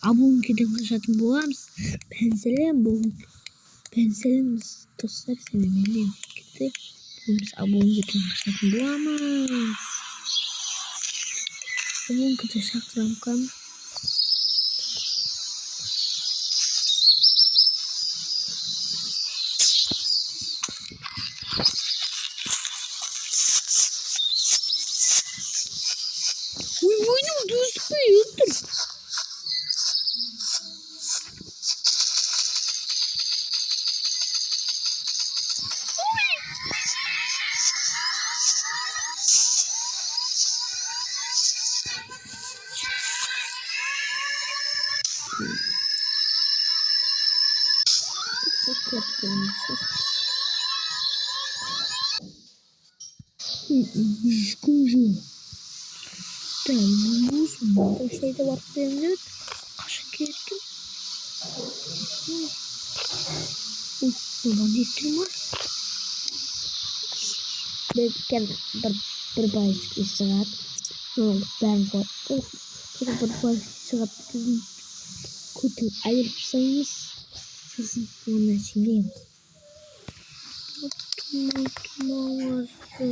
Abonke'den kaçatın boğamız. Penselim dostlar seni bileyim. Gitti. Biz Abonke'den kaçatın boğamız. Abonke'de şakram kan. Oyunum düz koyuyordur. Скажи. Да, можно. Если это варпензит, кашкетки. Ulan getirme. Belki berbalik istirahat. Ben korktum. Berbalik istirahat bizim kutu ayırırsanız sizin onun içindeyim. Tutmaması.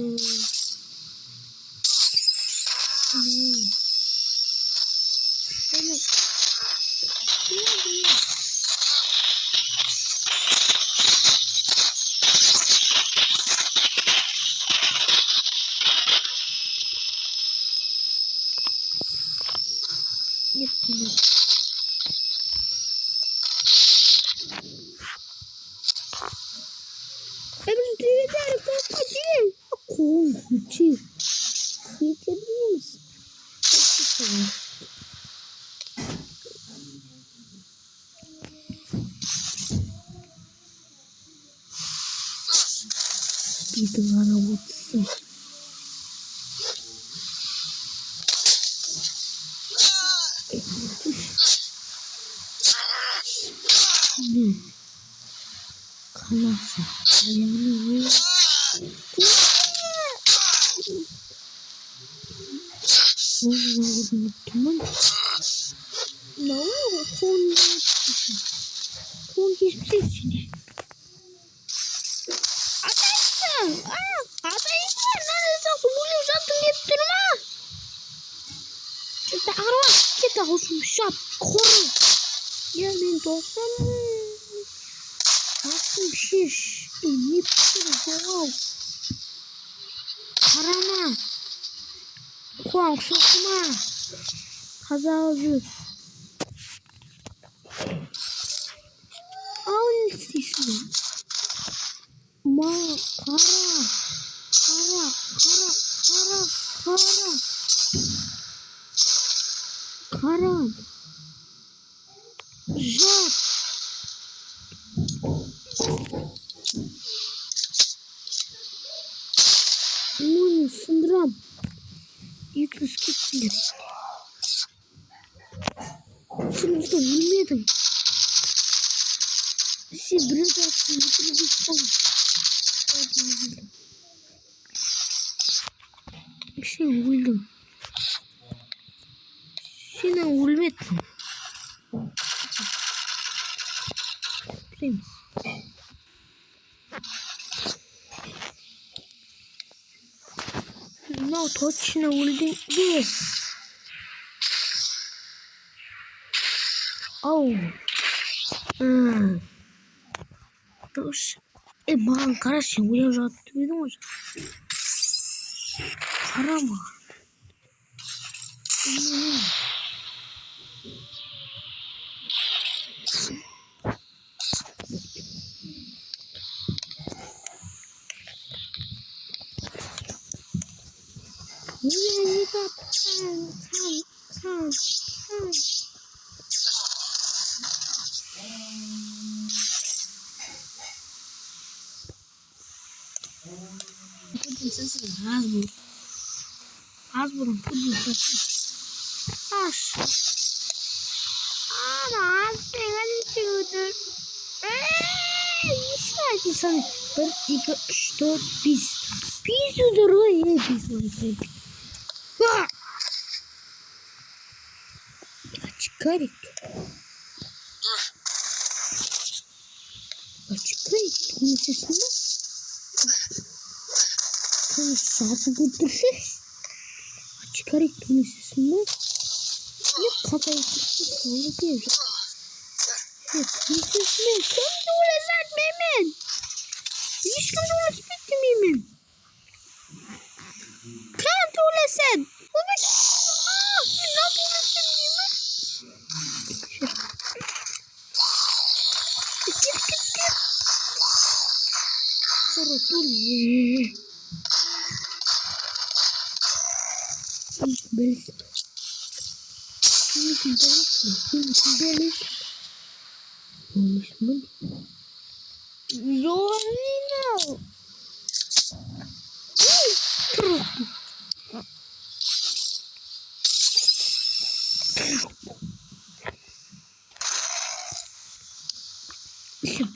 Yapalım. Hepsi düğünler kapatayım. Korkucu. Yetebiliyoruz. Bir duvara vursun. Ne? Kanasa. Ayağını vur. Tamam. Ne olur? Konu hiçbir şey seni. Adayım. Neredeyse kumulu uzattım deyip durma. Kita arwah kita harus siap koru. Ya benim dostum. Nasıl şiş. Ini wow. Karama. Kuang sokma. Kazazı. Al sisli. Kara. Jat. Bunu sındıram. Yüklüs gittiler. Şimdi de bilmiyordum. Siz burada atsın. Bitirdik onu. Bir şey buldum. Şimdi ulmettim. No, точно ульдин без. Оу. Маған қарашы, ояу жатты едің ғой. Қарама. Pudin sensin Hasbro'nun pudin sensin. Taş. Ama hadi şudur. İşte sana 1, 2, 3, 4, 5. Biz udur yine biz. Açık. Açık bunun sesini. Tamam saat buldurşuş. Açık bunun sesini. Ne kafayı sonra diyor. Evet bunun sesini. Kim doğrular Mehmet? Hiç kim doğrular bitti Mehmet? Kim doğrular? Bu bir... Ne yapıyorsun Mehmet?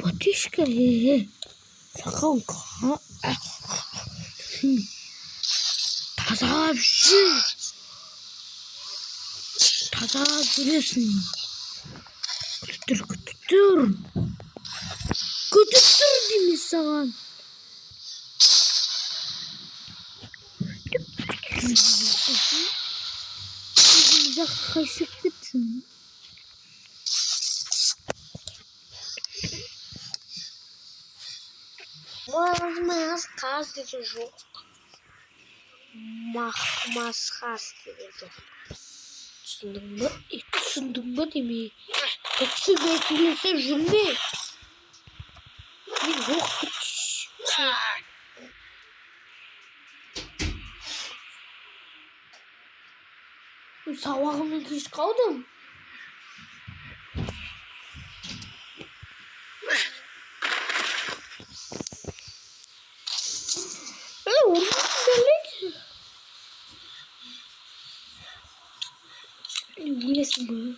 Батюшка, sakın taza bir şey. Taza biliyorsun. Kututur. Kututur değil mi sana? Güzel kaşık bitsin. Mas каждый жук. Махмас хастырды. Түсіндің бе деме? Күтсі бетілесе жүрме. Мен жоқ сабағыммен кеш қалдым. Bilirsin bunu.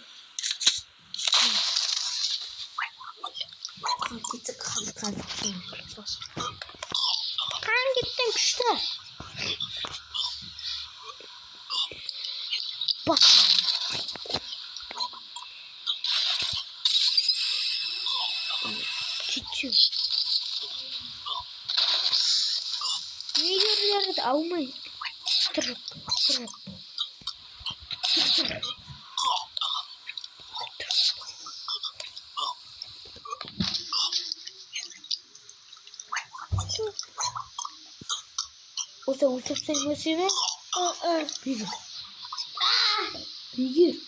Kan gittin işte. Bak. Gidiyor. Ne görüyoruz? Almayın. Tırıp. O da uçup sevmesine bir. Bir.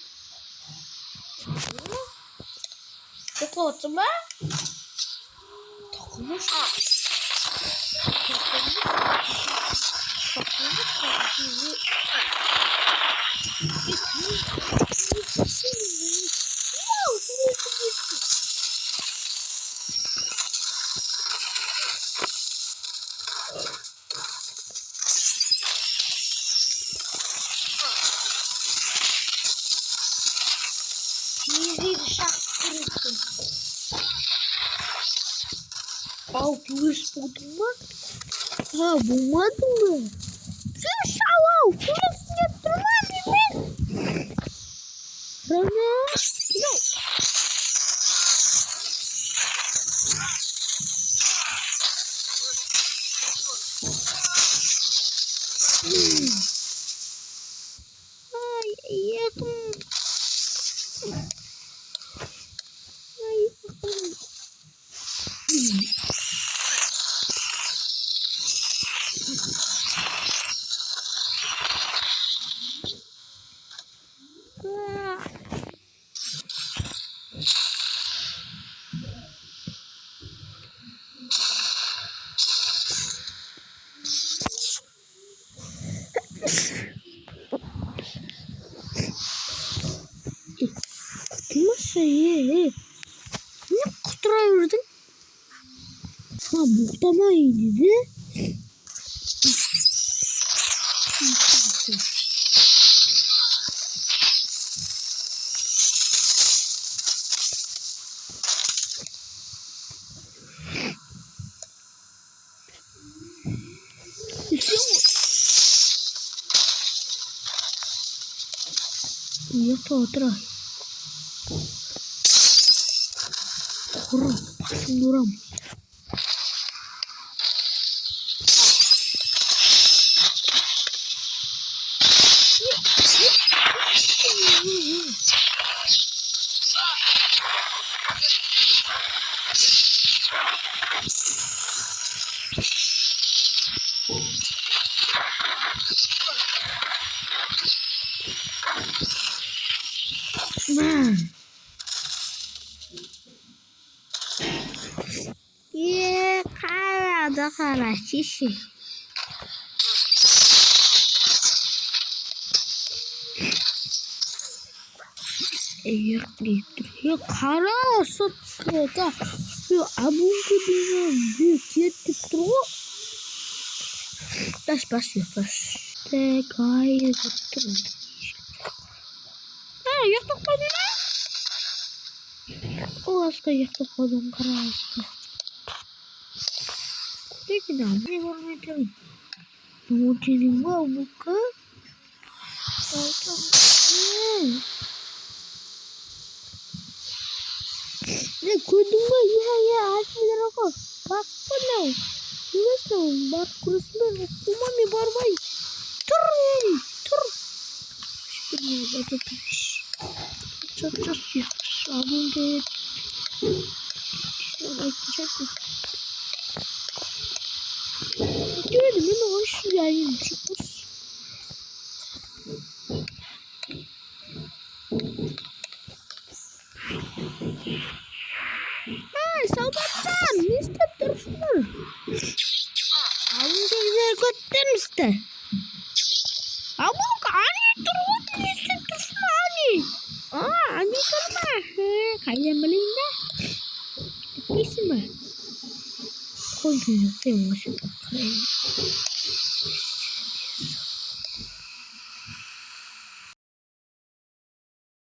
Tıklattım ben. Takılmış. Polis buldun mu? Ha bulmadın mı? Sen şaval polis getirmedin mi? Sana yok. Ay yakın. Ay yakın. Masayı ne kutlayırdın? Ha muhtemelen dedi. Yok otur. Durun. Basın duram. Ye kara da kara şişi. Ya kara satıyor da şu abun gibi büyük yetip duruyor. Taş basıyor taş. Tek hayır tuttum. Ha yatak koydun ha? O aska yatak koydum kara aska. Peki ne yapayım? Mungkin gua buka. Ne koydum gua ya aslında roko. Pasta ne? Nasıl? Bar kuruslar kuma mi barbay? Tur yani tur. Şimdi batış. Çok ya. Sabun de. Çok. Gördüm ama hoş yani çıkmış. Hey sabahtan Mister dursunlar. Abun güzel göttem işte. Abun kani turun Mister dursun ani. Ani durma. Kaya melinda. Isim mah. Kau juga tengok sih.